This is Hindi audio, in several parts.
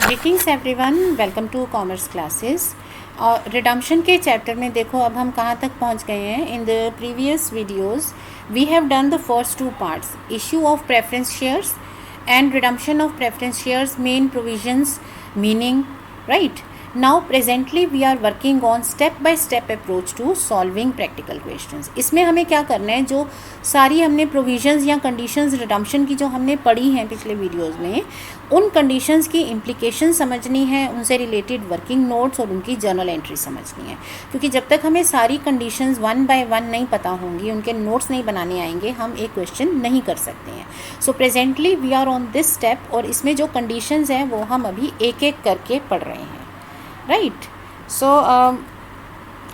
Greetings everyone, welcome to commerce classes. और रिडम्पशन के चैप्टर में देखो अब हम कहाँ तक पहुँच गए हैं। In the previous videos we have done the first two parts, issue of preference shares and redemption of preference shares, main provisions, meaning, right. Now presently we are working on step by step approach to solving practical questions. इसमें हमें क्या करना है, जो सारी हमने प्रोविजंस या कंडीशंस रिडम्पशन की जो हमने पढ़ी हैं पिछले वीडियोस में, उन कंडीशंस की इम्प्लीकेशन समझनी है, उनसे रिलेटेड वर्किंग नोट्स और उनकी जर्नल एंट्री समझनी है। क्योंकि जब तक हमें सारी कंडीशंस वन बाय वन नहीं पता होंगी, उनके नोट्स नहीं बनाने आएंगे, हम एक क्वेश्चन नहीं कर सकते हैं। So presently we are on this step, और इसमें जो कंडीशंस हैं वो हम अभी एक एक करके पढ़ रहे हैं, राइट। सो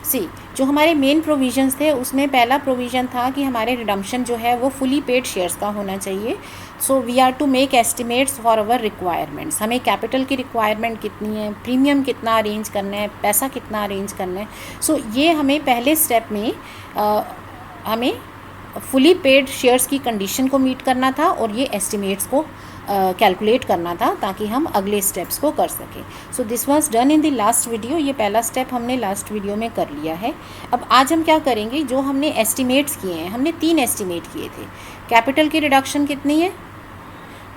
सी जो हमारे मेन प्रोविजंस थे उसमें पहला प्रोविज़न था कि हमारे रिडम्पशन जो है वो फुली पेड शेयर्स का होना चाहिए। So we are to make estimates for our requirements. हमें कैपिटल की रिक्वायरमेंट कितनी है, प्रीमियम कितना अरेंज करना है, पैसा कितना अरेंज करना है। सो ये हमें पहले स्टेप में हमें फुली पेड शेयर्स की कंडीशन को मीट करना था और ये एस्टिमेट्स को कैलकुलेट करना था ताकि हम अगले स्टेप्स को कर सकें। So this was done in the last video. ये पहला स्टेप हमने लास्ट वीडियो में कर लिया है। अब आज हम क्या करेंगे, जो हमने एस्टिमेट्स किए हैं, हमने 3 एस्टिमेट किए थे। कैपिटल की रिडक्शन कितनी है,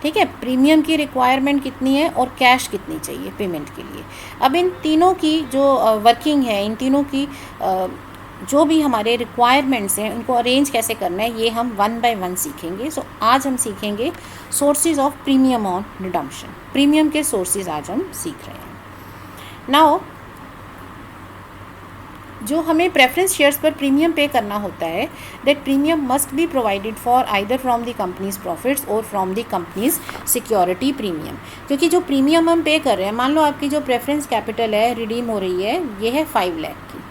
ठीक है, प्रीमियम की रिक्वायरमेंट कितनी है और कैश कितनी चाहिए पेमेंट के लिए। अब इन तीनों की जो वर्किंग है, इन तीनों की जो भी हमारे रिक्वायरमेंट्स हैं उनको अरेंज कैसे करना है, ये हम वन बाय वन सीखेंगे। सो आज हम सीखेंगे sources of premium on redemption. Premium के सोर्सेज आज हम सीख रहे हैं। नाउ जो हमें प्रेफरेंस शेयर्स पर प्रीमियम पे करना होता है, that premium must be provided for either from the company's profits और from the company's security premium. क्योंकि जो प्रीमियम हम पे कर रहे हैं, मान लो आपकी जो प्रेफरेंस कैपिटल है रिडीम हो रही है, ये है 5 लाख की,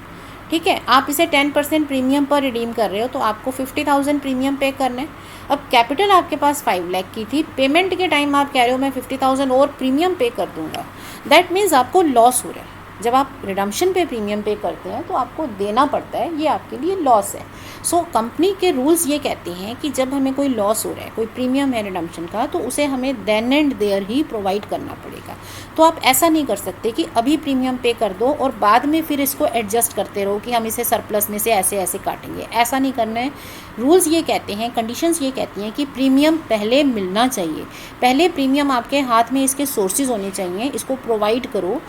ठीक है। आप इसे 10% प्रीमियम पर रिडीम कर रहे हो तो आपको 50,000 प्रीमियम पे करना है। अब कैपिटल आपके पास 5 लाख की थी, पेमेंट के टाइम आप कह रहे हो मैं 50,000 और प्रीमियम पे कर दूंगा, दैट मीन्स आपको लॉस हो रहा है। जब आप रिडम्पशन पे प्रीमियम पे करते हैं तो आपको देना पड़ता है, ये आपके लिए लॉस है। सो कंपनी के रूल्स ये कहते हैं कि जब हमें कोई लॉस हो रहा है, कोई प्रीमियम है रिडम्पशन का, तो उसे हमें देन एंड देयर ही प्रोवाइड करना पड़ेगा। तो आप ऐसा नहीं कर सकते कि अभी प्रीमियम पे कर दो और बाद में फिर इसको एडजस्ट करते रहो कि हम इसे सरप्लस में से ऐसे ऐसे काटेंगे। ऐसा नहीं करना है। रूल्स ये कहते हैं, कंडीशंस ये कहती हैं कि प्रीमियम पहले मिलना चाहिए। पहले प्रीमियम आपके हाथ में इसके सोर्सेज होने चाहिए, इसको प्रोवाइड करो,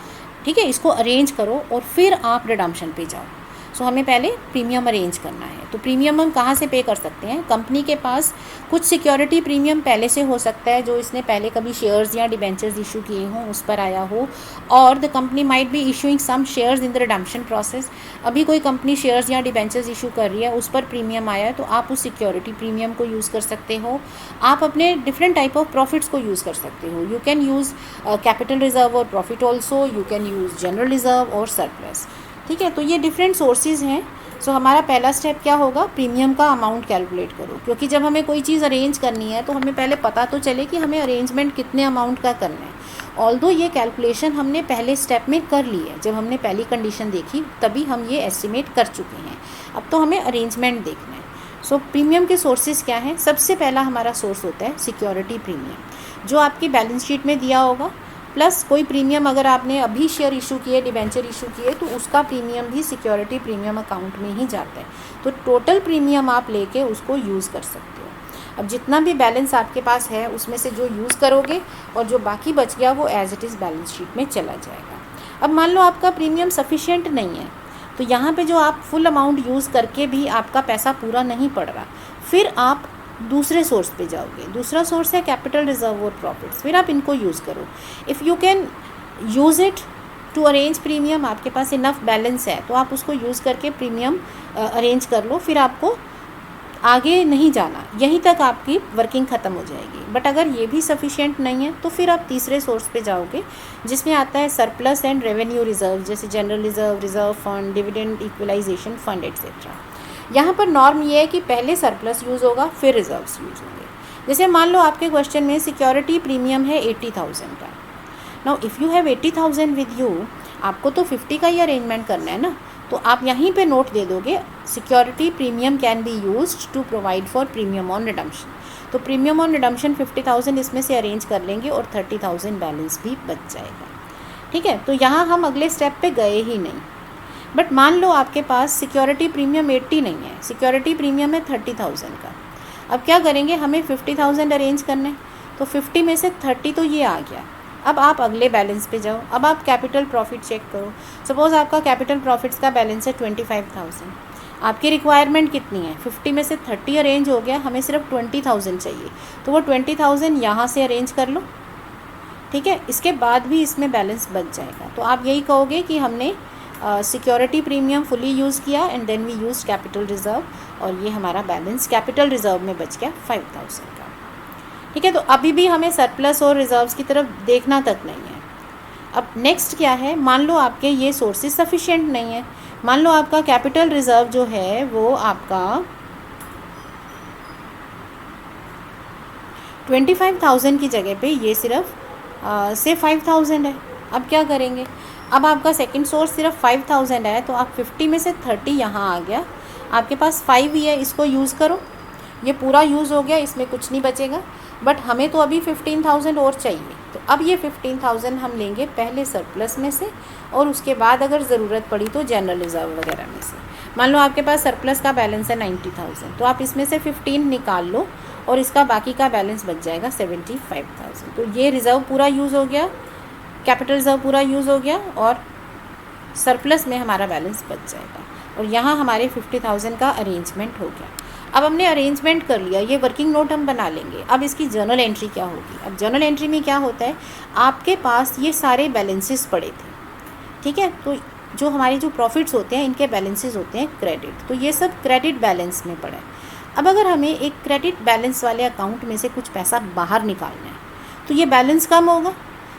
ठीक है, इसको अरेंज करो और फिर आप रिडम्पशन पे जाओ। सो हमें पहले प्रीमियम अरेंज करना है। तो प्रीमियम हम कहाँ से पे कर सकते हैं? कंपनी के पास कुछ सिक्योरिटी प्रीमियम पहले से हो सकता है, जो इसने पहले कभी शेयर्स या डिबेंचर्स इशू किए हों उस पर आया हो, और the company might be issuing some shares in the redemption process. अभी कोई कंपनी शेयर्स या डिबेंचर्स इशू कर रही है, उस पर प्रीमियम आया है, तो आप उस सिक्योरिटी प्रीमियम को यूज़ कर सकते हो। आप अपने डिफरेंट टाइप ऑफ प्रॉफिट्स को यूज़ कर सकते हो। You can use capital reserve और profit also, you can use general reserve और सरप्लस, ठीक है। तो ये डिफरेंट सोर्सेज हैं। सो हमारा पहला स्टेप क्या होगा, प्रीमियम का अमाउंट कैलकुलेट करो। क्योंकि जब हमें कोई चीज़ अरेंज करनी है तो हमें पहले पता तो चले कि हमें अरेंजमेंट कितने अमाउंट का करना है। ऑल्दो ये कैलकुलेशन हमने पहले स्टेप में कर ली है, जब हमने पहली कंडीशन देखी तभी हम ये एस्टिमेट कर चुके हैं। अब तो हमें अरेंजमेंट देखना है। सो प्रीमियम के सोर्सेज क्या हैं? सबसे पहला हमारा सोर्स होता है सिक्योरिटी प्रीमियम, जो आपकी बैलेंस शीट में दिया होगा, प्लस कोई प्रीमियम अगर आपने अभी शेयर इशू किए, डिबेंचर इशू किए, तो उसका प्रीमियम भी सिक्योरिटी प्रीमियम अकाउंट में ही जाता है। तो टोटल प्रीमियम आप लेके उसको यूज़ कर सकते हो। अब जितना भी बैलेंस आपके पास है उसमें से जो यूज़ करोगे और जो बाकी बच गया वो as it is balance sheet में चला जाएगा। अब मान लो आपका प्रीमियम सफिशिएंट नहीं है, तो यहाँ पे जो आप फुल अमाउंट यूज़ करके भी आपका पैसा पूरा नहीं पड़ रहा, फिर आप दूसरे सोर्स पे जाओगे। दूसरा सोर्स है कैपिटल रिजर्व और प्रॉफिट्स, फिर आप इनको यूज़ करो। If you can use it to arrange premium, आपके पास इनफ बैलेंस है तो आप उसको यूज़ करके प्रीमियम अरेंज कर लो, फिर आपको आगे नहीं जाना, यहीं तक आपकी वर्किंग ख़त्म हो जाएगी। बट अगर ये भी सफिशिएंट नहीं है तो फिर आप तीसरे सोर्स पे जाओगे, जिसमें आता है सरप्लस एंड रेवेन्यू रिजर्व, जैसे general reserve, reserve fund, dividend equalisation fund etcetera. यहाँ पर नॉर्म ये है कि पहले सरप्लस यूज़ होगा फिर रिजर्व्स यूज़ होंगे। जैसे मान लो आपके क्वेश्चन में सिक्योरिटी प्रीमियम है 80,000 का। Now if you have 80,000 with you, आपको तो 50 का ही अरेंजमेंट करना है ना, तो आप यहीं पे नोट दे दोगे security premium can be used to provide for premium on redemption. तो प्रीमियम ऑन रिडम्पशन 50,000 इसमें से अरेंज कर लेंगे और 30,000 बैलेंस भी बच जाएगा। ठीक है, तो यहाँ हम अगले स्टेप पे गए ही नहीं। बट मान लो आपके पास सिक्योरिटी प्रीमियम 80 नहीं है, सिक्योरिटी प्रीमियम है 30,000 का। अब क्या करेंगे, हमें 50,000 अरेंज करने, तो 50 में से 30 तो ये आ गया। अब आप अगले बैलेंस पे जाओ, अब आप कैपिटल प्रॉफिट चेक करो। सपोज़ आपका कैपिटल प्रॉफिट्स का बैलेंस है 25,000, आपकी रिक्वायरमेंट कितनी है, 50 में से 30 अरेंज हो गया, हमें सिर्फ 20,000 चाहिए, तो वो 20,000 यहाँ से अरेंज कर लो। ठीक है, इसके बाद भी इसमें बैलेंस बच जाएगा। तो आप यही कहोगे कि हमने सिक्योरिटी प्रीमियम फुली यूज़ किया and then we use capital reserve, और ये हमारा बैलेंस कैपिटल रिजर्व में बच गया 5,000 का। ठीक है, तो अभी भी हमें सरप्लस और रिजर्व्स की तरफ देखना तक नहीं है। अब नेक्स्ट क्या है, मान लो आपके ये सोर्सेज सफिशिएंट नहीं है, मान लो आपका कैपिटल रिजर्व जो है वो आपका 25,000 की जगह पे ये सिर्फ से 5,000 है। अब क्या करेंगे, अब आपका सेकंड सोर्स सिर्फ 5,000 है, तो आप 50 में से 30 यहाँ आ गया, आपके पास 5 ही है, इसको यूज़ करो, ये पूरा यूज़ हो गया, इसमें कुछ नहीं बचेगा। बट हमें तो अभी 15,000 और चाहिए, तो अब ये 15,000 हम लेंगे पहले सरप्लस में से, और उसके बाद अगर ज़रूरत पड़ी तो जनरल रिजर्व वगैरह में से। मान लो आपके पास सरप्लस का बैलेंस है 90,000, तो आप इसमें से 15 निकाल लो और इसका बाकी का बैलेंस बच जाएगा 75,000। तो ये रिज़र्व पूरा यूज़ हो गया, कैपिटल रिजर्व पूरा यूज़ हो गया, और सरप्लस में हमारा बैलेंस बच जाएगा, और यहाँ हमारे 50,000 का अरेंजमेंट हो गया। अब हमने अरेंजमेंट कर लिया, ये वर्किंग नोट हम बना लेंगे। अब इसकी जर्नल एंट्री क्या होगी, अब जर्नल एंट्री में क्या होता है, आपके पास ये सारे बैलेंसेस पड़े थे, ठीक है, तो जो हमारे जो प्रॉफिट्स होते हैं इनके बैलेंसेस होते हैं क्रेडिट, तो ये सब क्रेडिट बैलेंस में पड़ा है। अब अगर हमें एक क्रेडिट बैलेंस वाले अकाउंट में से कुछ पैसा बाहर निकालना है, तो ये बैलेंस कम होगा,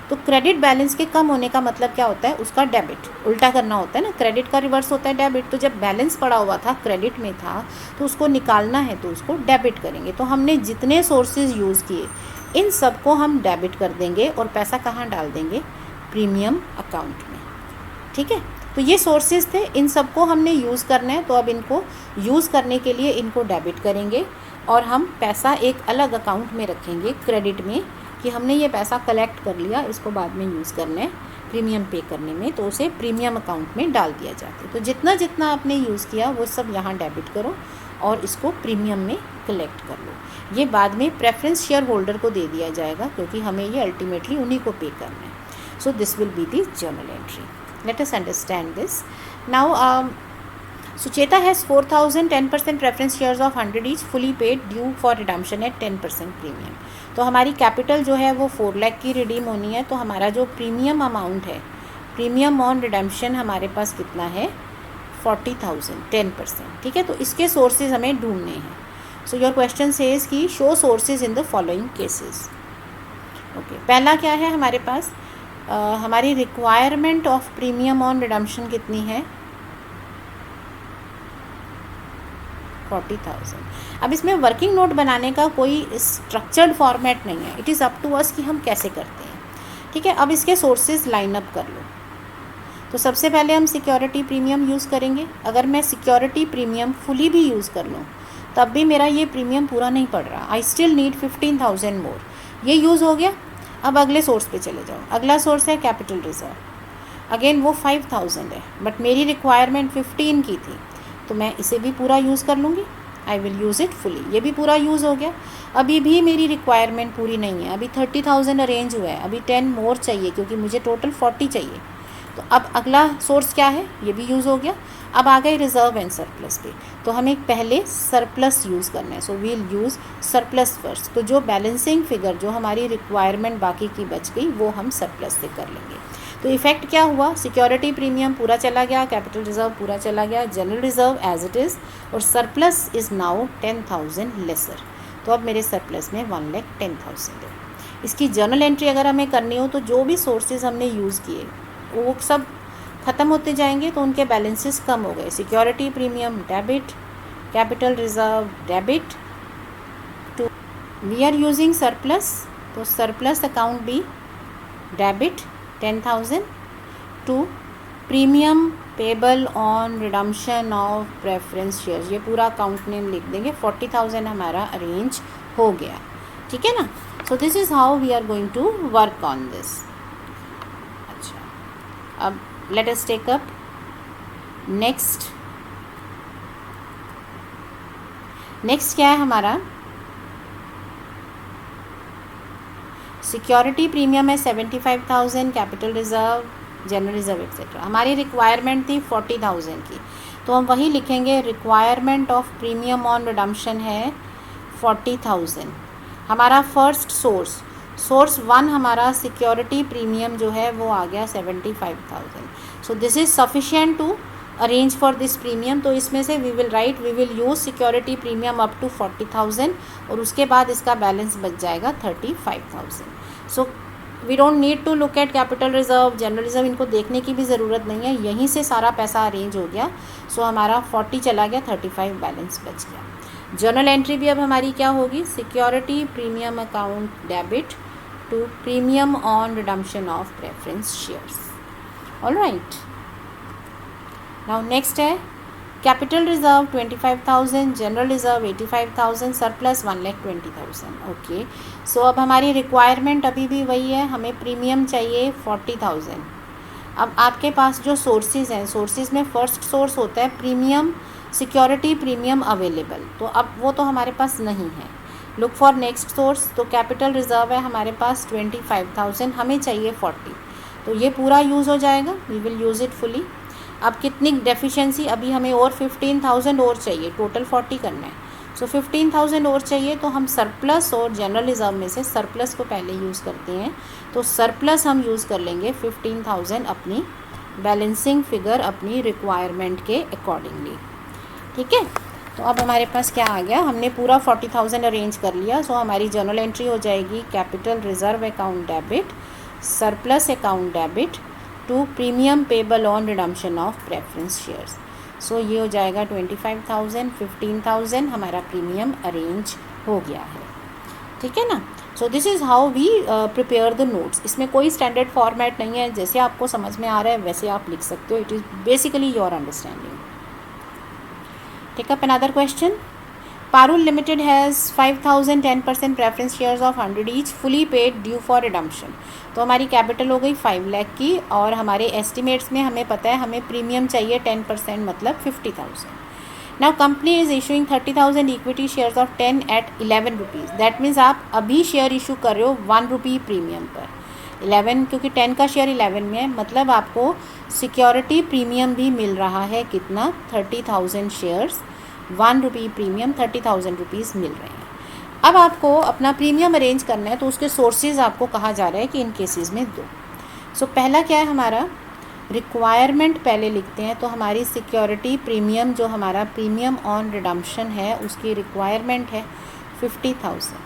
तो क्रेडिट बैलेंस के कम होने का मतलब क्या होता है, उसका डेबिट उल्टा करना होता है ना, क्रेडिट का रिवर्स होता है डेबिट। तो जब बैलेंस पड़ा हुआ था क्रेडिट में था, तो उसको निकालना है तो उसको डेबिट करेंगे। तो हमने जितने सोर्सेज यूज़ किए इन सबको हम डेबिट कर देंगे, और पैसा कहाँ डाल देंगे, प्रीमियम अकाउंट में। ठीक है, तो ये सोर्सेज थे, इन सबको हमने यूज़ करना है, तो अब इनको यूज़ करने के लिए इनको डेबिट करेंगे, और हम पैसा एक अलग अकाउंट में रखेंगे क्रेडिट में, कि हमने ये पैसा कलेक्ट कर लिया, इसको बाद में यूज़ करना है प्रीमियम पे करने में, तो उसे प्रीमियम अकाउंट में डाल दिया जाता है। तो जितना जितना आपने यूज़ किया वो सब यहाँ डेबिट करो और इसको प्रीमियम में कलेक्ट कर लो। ये बाद में प्रेफरेंस शेयर होल्डर को दे दिया जाएगा, क्योंकि हमें ये अल्टीमेटली उन्हीं को पे करना है। So this will be the journal entry. Let us understand this now. Sucheta has 4,000 10% preference shares of 100 each fully paid due for redemption at 10% premium. तो हमारी कैपिटल जो है वो 4 लाख की रिडीम होनी है, तो हमारा जो प्रीमियम अमाउंट है, प्रीमियम ऑन रिडेम्पशन हमारे पास कितना है, 40,000 10%। ठीक है, तो इसके सोर्सेज हमें ढूंढने हैं। सो योर क्वेश्चन सेज कि show sources in the following cases. Okay, पहला क्या है हमारे पास, हमारी requirement of premium on redemption कितनी है, 40,000। अब इसमें वर्किंग नोट बनाने का कोई स्ट्रक्चर्ड फॉर्मेट नहीं है, it is up to us कि हम कैसे करते हैं। ठीक है, अब इसके सोर्सेज लाइन अप कर लो। तो सबसे पहले हम सिक्योरिटी प्रीमियम यूज़ करेंगे। अगर मैं सिक्योरिटी प्रीमियम फुली भी यूज़ कर लूँ तब भी मेरा ये प्रीमियम पूरा नहीं पड़ रहा, आई स्टिल नीड 15,000 मोर। ये यूज़ हो गया। अब अगले सोर्स पे चले जाओ। अगला सोर्स है कैपिटल रिजर्व, अगेन वो 5,000 है, बट मेरी रिक्वायरमेंट 15 की थी, तो मैं इसे भी पूरा यूज़ कर लूँगी, I will use it fully. ये भी पूरा यूज़ हो गया। अभी भी मेरी रिक्वायरमेंट पूरी नहीं है, अभी 30,000 अरेंज हुआ है, अभी 10 मोर चाहिए, क्योंकि मुझे टोटल 40 चाहिए। तो अब अगला सोर्स क्या है, ये भी यूज़ हो गया। अब आ गए रिजर्व एंड सरप्लस पे, तो हमें पहले सरप्लस यूज़ करना है, so we'll use surplus first. तो जो बैलेंसिंग फिगर जो हमारी रिक्वायरमेंट बाकी की बच गई वो हम सरप्लस से कर लेंगे। तो इफ़ेक्ट क्या हुआ, सिक्योरिटी प्रीमियम पूरा चला गया, कैपिटल रिजर्व पूरा चला गया, general reserve as it is, और सरप्लस इज़ नाउ 10,000 लेसर। तो अब मेरे सरप्लस में 1,10,000 है। इसकी जर्नल एंट्री अगर हमें करनी हो तो जो भी सोर्सेज हमने यूज़ किए वो सब ख़त्म होते जाएंगे, तो उनके बैलेंसेस कम हो गए। Security premium debit, capital reserve debit, too we are using surplus, तो सरप्लस अकाउंट भी debit 10,000 to premium payable on redemption of preference shares, ये पूरा अकाउंट नेम लिख देंगे। 40,000 हमारा अरेंज हो गया, ठीक है ना। So this is how we are going to work on this. अच्छा, अब let us take up next क्या है हमारा, सिक्योरिटी प्रीमियम है 75,000, capital reserve, general reserve etcetera. हमारी रिक्वायरमेंट थी 40,000 की, तो हम वही लिखेंगे, requirement of premium on redemption है 40,000। हमारा फर्स्ट सोर्स 1 हमारा सिक्योरिटी प्रीमियम जो है वो आ गया 75,000। So this is sufficient to arrange for this premium. तो इसमें से we will use security premium up to 40,000 और उसके बाद इसका बैलेंस बच जाएगा 35,000। So we don't need to look at capital reserve, general reserve, इनको देखने की भी ज़रूरत नहीं है, यहीं से सारा पैसा अरेंज हो गया। सो हमारा 40 चला गया, 35 बैलेंस बच गया। जर्नल एंट्री भी अब हमारी क्या होगी, security premium account debit to premium on redemption of preference shares. Alright, now next है capital reserve 25,000, general reserve 85,000, surplus 1,20,000। Okay, so अब हमारी रिक्वायरमेंट अभी भी वही है, हमें प्रीमियम चाहिए 40,000। अब आपके पास जो सोर्सेज हैं, सोर्सेज में फर्स्ट सोर्स होता है प्रीमियम, सिक्योरिटी प्रीमियम अवेलेबल, तो अब वो तो हमारे पास नहीं है। लुक फॉर नेक्स्ट सोर्स, तो कैपिटल रिजर्व है हमारे पास 25,000, हमें चाहिए 40, तो ये पूरा यूज़ हो जाएगा, we will use it fully. अब कितनी डेफिशिएंसी, अभी हमें और 15,000 और चाहिए, टोटल 40 करना है, सो 15,000 और चाहिए, तो हम सरप्लस और जनरल रिजर्व में से सरप्लस को पहले यूज़ करते हैं। तो सरप्लस हम यूज़ कर लेंगे 15,000 अपनी बैलेंसिंग फिगर, अपनी रिक्वायरमेंट के अकॉर्डिंगली। ठीक है, तो अब हमारे पास क्या आ गया, हमने पूरा 40,000 अरेंज कर लिया। सो हमारी जर्नल एंट्री हो जाएगी capital reserve account debit, surplus account debit to premium payable on redemption of preference shares. So ये हो जाएगा 25,000, 15,000 हमारा प्रीमियम अरेंज हो गया है। ठीक है ना। So this is how we prepare the notes. इसमें कोई स्टैंडर्ड फॉर्मेट नहीं है, जैसे आपको समझ में आ रहा है वैसे आप लिख सकते हो, it is basically your understanding. Take up another question. Parul Limited has 5,000 10% preference shares of 100 each fully paid due for redemption। तो हमारी कैपिटल हो गई 5 लाख की, और हमारे एस्टिमेट्स में हमें पता है हमें प्रीमियम चाहिए 10%, मतलब 50,000। Now company is issuing 30,000 equity shares of 10 at 11 rupees. That means आप अभी शेयर इशू कर रहे हो 1 रुपी प्रीमियम पर, 11 क्योंकि 10 का शेयर 11 में है, मतलब आपको सिक्योरिटी प्रीमियम भी मिल रहा है कितना, 30,000 शेयर्स, 1 रुपी प्रीमियम, 30,000 रुपीज़ मिल रहे हैं। अब आपको अपना प्रीमियम अरेंज करना है, तो उसके सोर्सेज आपको कहा जा रहा है कि इन केसेस में दो। सो पहला क्या है हमारा, रिक्वायरमेंट पहले लिखते हैं। तो हमारी सिक्योरिटी प्रीमियम, जो हमारा प्रीमियम ऑन रिडम्पशन है, उसकी रिक्वायरमेंट है 50,000।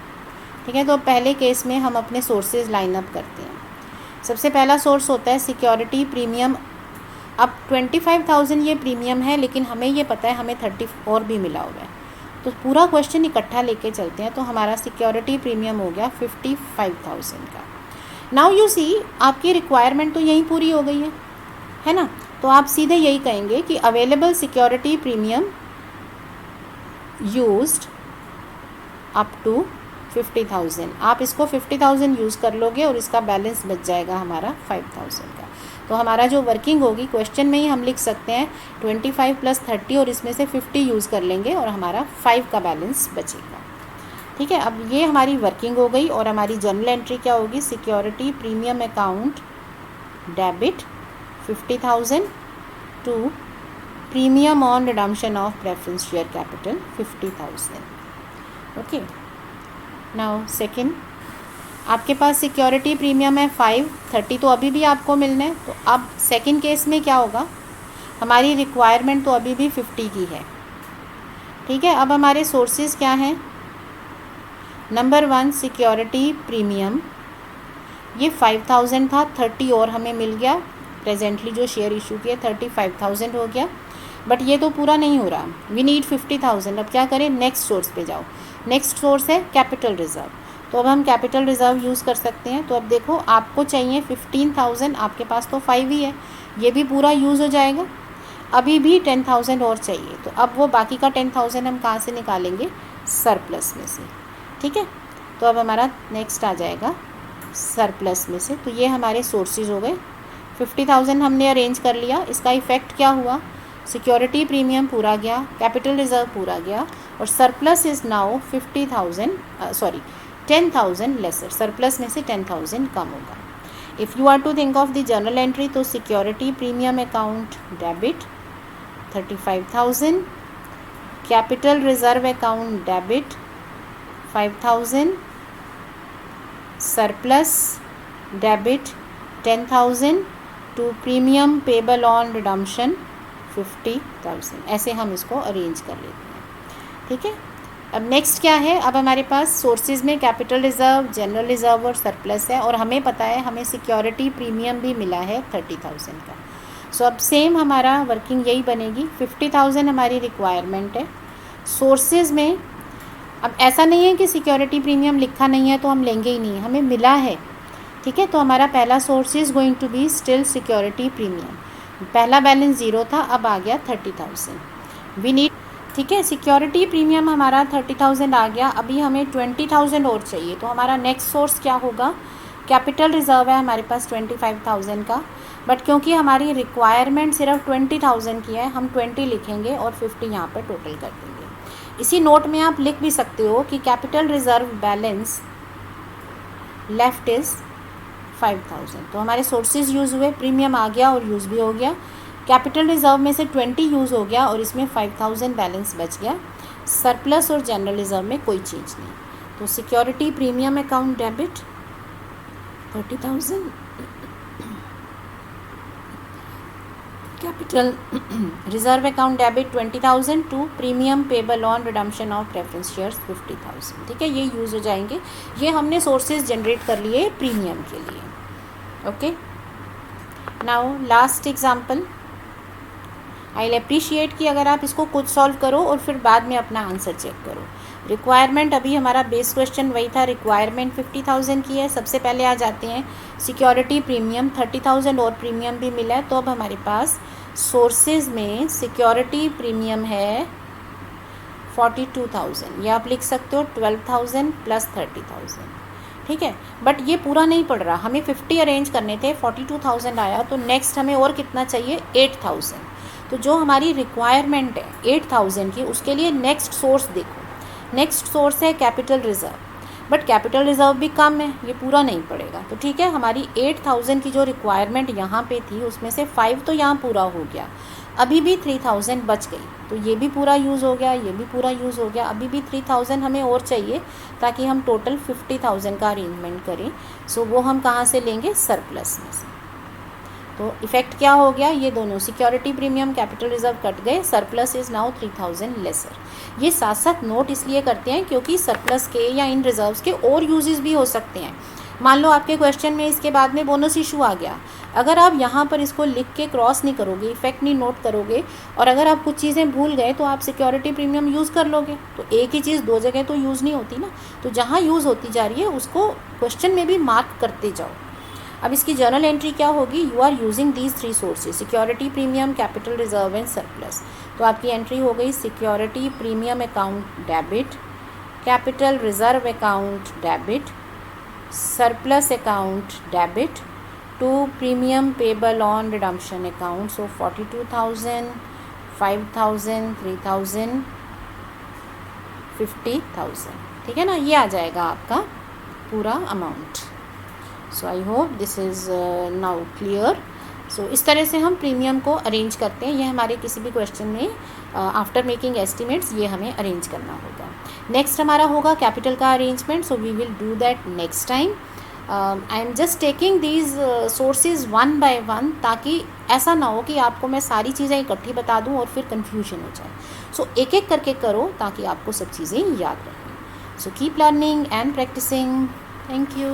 ठीक है, तो पहले केस में हम अपने सोर्सेज लाइन अप करते हैं। सबसे पहला सोर्स होता है सिक्योरिटी प्रीमियम। अब 25,000 ये प्रीमियम है, लेकिन हमें ये पता है हमें 30 और भी मिला हुआ है, तो पूरा क्वेश्चन इकट्ठा लेके चलते हैं। तो हमारा सिक्योरिटी प्रीमियम हो गया 55,000 का। नाउ यू सी, आपकी रिक्वायरमेंट तो यहीं पूरी हो गई है ना, तो आप सीधे यही कहेंगे कि available security premium used up to 50,000। आप इसको 50,000 यूज़ कर लोगे और इसका बैलेंस बच जाएगा हमारा 5,000 का। तो हमारा जो वर्किंग होगी, क्वेश्चन में ही हम लिख सकते हैं 25 + 30, और इसमें से 50 यूज़ कर लेंगे और हमारा 5 का बैलेंस बचेगा। ठीक है, अब ये हमारी वर्किंग हो गई, और हमारी जर्नल एंट्री क्या होगी, security premium account debit 50,000 to premium on redemption of preference share capital 50,000। Okay, now second, आपके पास सिक्योरिटी प्रीमियम है 5, 30 तो अभी भी आपको मिलना है। तो अब सेकंड केस में क्या होगा, हमारी रिक्वायरमेंट तो अभी भी 50 की है। ठीक है, अब हमारे सोर्सेज क्या हैं, नंबर 1 सिक्योरिटी प्रीमियम, ये 5,000 था, 30 और हमें मिल गया, प्रेजेंटली जो शेयर इशू किए 35,000 हो गया। बट ये तो पूरा नहीं हो रहा, वी नीड 50,000। अब क्या करें, नेक्स्ट सोर्स पे जाओ। नेक्स्ट सोर्स है कैपिटल रिजर्व, तो अब हम कैपिटल रिजर्व यूज़ कर सकते हैं। तो अब देखो, आपको चाहिए 15,000, आपके पास तो 5 ही है, ये भी पूरा यूज़ हो जाएगा। अभी भी 10,000 और चाहिए, तो अब वो बाकी का 10,000 हम कहाँ से निकालेंगे, सरप्लस में से। ठीक है, तो अब हमारा नेक्स्ट आ जाएगा सरप्लस में से। तो ये हमारे सोर्सेज हो गए, 50,000 हमने अरेंज कर लिया। इसका इफ़ेक्ट क्या हुआ, सिक्योरिटी प्रीमियम पूरा गया, कैपिटल रिजर्व पूरा गया, और surplus is now 10,000 lesser. Surplus में से 10,000 कम होगा। If you are to think of the journal entry, तो security premium account debit 35,000, capital reserve account debit 5,000, surplus debit 10,000 to premium payable on redemption 50,000। ऐसे हम इसको अरेंज कर लेते हैं, ठीक है। अब नेक्स्ट क्या है, अब हमारे पास सोर्सेज में कैपिटल रिजर्व, जनरल रिजर्व और सरप्लस है, और हमें पता है हमें सिक्योरिटी प्रीमियम भी मिला है 30,000 का। सो अब सेम हमारा वर्किंग यही बनेगी। 50,000 हमारी रिक्वायरमेंट है। सोर्सेज में अब ऐसा नहीं है कि सिक्योरिटी प्रीमियम लिखा नहीं है तो हम लेंगे ही नहीं, हमें मिला है, ठीक है। तो हमारा पहला source is going to be still security premium. पहला बैलेंस 0 था, अब आ गया 30,000। वी नीड, ठीक है, सिक्योरिटी प्रीमियम हमारा 30,000 आ गया। अभी हमें 20,000 और चाहिए, तो हमारा नेक्स्ट सोर्स क्या होगा, कैपिटल रिजर्व है हमारे पास 25,000 का, बट क्योंकि हमारी रिक्वायरमेंट सिर्फ 20,000 की है, हम 20 लिखेंगे और 50 यहाँ पर टोटल कर देंगे। इसी नोट में आप लिख भी सकते हो कि capital reserve balance left is 5,000। तो हमारे सोर्सेज यूज़ हुए, प्रीमियम आ गया और यूज़ भी हो गया। कैपिटल रिजर्व में से 20 यूज़ हो गया और इसमें 5,000 बैलेंस बच गया। सरप्लस और जनरल रिजर्व में कोई चेंज नहीं। तो security premium account debit 30,000, capital reserve account debit 20,000 to premium payable on redemption of preference shares 50,000, ठीक है। ये यूज़ हो जाएंगे। ये हमने सोर्सेज जनरेट कर लिए प्रीमियम के लिए, okay. Now last example, I will appreciate कि अगर आप इसको खुद सॉल्व करो और फिर बाद में अपना आंसर चेक करो। रिक्वायरमेंट, अभी हमारा बेस क्वेश्चन वही था, रिक्वायरमेंट 50,000 की है। सबसे पहले आ जाते हैं सिक्योरिटी प्रीमियम 30,000 और प्रीमियम भी मिला है। तो अब हमारे पास सोर्सेज में सिक्योरिटी प्रीमियम है 42,000, या आप लिख सकते हो 12,000 प्लस 30,000, ठीक है। बट ये पूरा नहीं पड़ रहा, हमें 50 अरेंज करने थे, 42,000 आया, तो नेक्स्ट हमें और कितना चाहिए, 8,000। तो जो हमारी रिक्वायरमेंट है 8,000 की, उसके लिए नेक्स्ट सोर्स देखो। नेक्स्ट सोर्स है capital reserve, but capital reserve भी कम है, ये पूरा नहीं पड़ेगा। तो ठीक है, हमारी 8,000 की जो रिक्वायरमेंट यहाँ पे थी उसमें से 5 तो यहाँ पूरा हो गया, अभी भी 3,000 बच गई, तो ये भी पूरा यूज़ हो गया, ये भी पूरा यूज़ हो गया। अभी भी 3,000 हमें और चाहिए ताकि हम टोटल 50,000 का अरेंजमेंट करें। सो वो हम कहाँ से लेंगे, सरप्लस में से। तो इफ़ेक्ट क्या हो गया, ये दोनों security premium capital reserve cut गए, सरप्लस इज़ नाउ 3,000 लेसर। ये साथ साथ नोट इसलिए करते हैं क्योंकि सरप्लस के या इन रिजर्व्स के और यूजेस भी हो सकते हैं। मान लो आपके क्वेश्चन में इसके बाद में बोनस इशू आ गया, अगर आप यहाँ पर इसको लिख के क्रॉस नहीं करोगे, इफेक्ट नहीं नोट करोगे, और अगर आप कुछ चीज़ें भूल गए तो आप सिक्योरिटी प्रीमियम यूज़ कर लोगे। तो एक ही चीज़ दो जगह तो यूज़ नहीं होती ना, तो जहाँ यूज़ होती जा रही है उसको क्वेश्चन में भी मार्क करते जाओ। अब इसकी जर्नल एंट्री क्या होगी, you are using these 3 sources, security premium, capital reserve and surplus. तो आपकी एंट्री हो गई security premium account debit, capital reserve account debit, surplus account debit to premium payable on redemption account. So 42,000, 5,000, 3,000, 50,000, ठीक है ना, ये आ जाएगा आपका पूरा amount. So I hope this is now clear. So इस तरह से हम प्रीमियम को अरेंज करते हैं। ये हमारे किसी भी क्वेश्चन में आफ्टर मेकिंग एस्टिमेट्स ये हमें अरेंज करना होगा। नेक्स्ट हमारा होगा कैपिटल का arrangement, so we will do that next time. I am just taking these sources one by one, ताकि ऐसा ना हो कि आपको मैं सारी चीज़ें इकट्ठी बता दूं और फिर कन्फ्यूजन हो जाए। सो एक एक करके करो ताकि आपको सब चीज़ें याद रहें। So keep learning and practising. Thank you.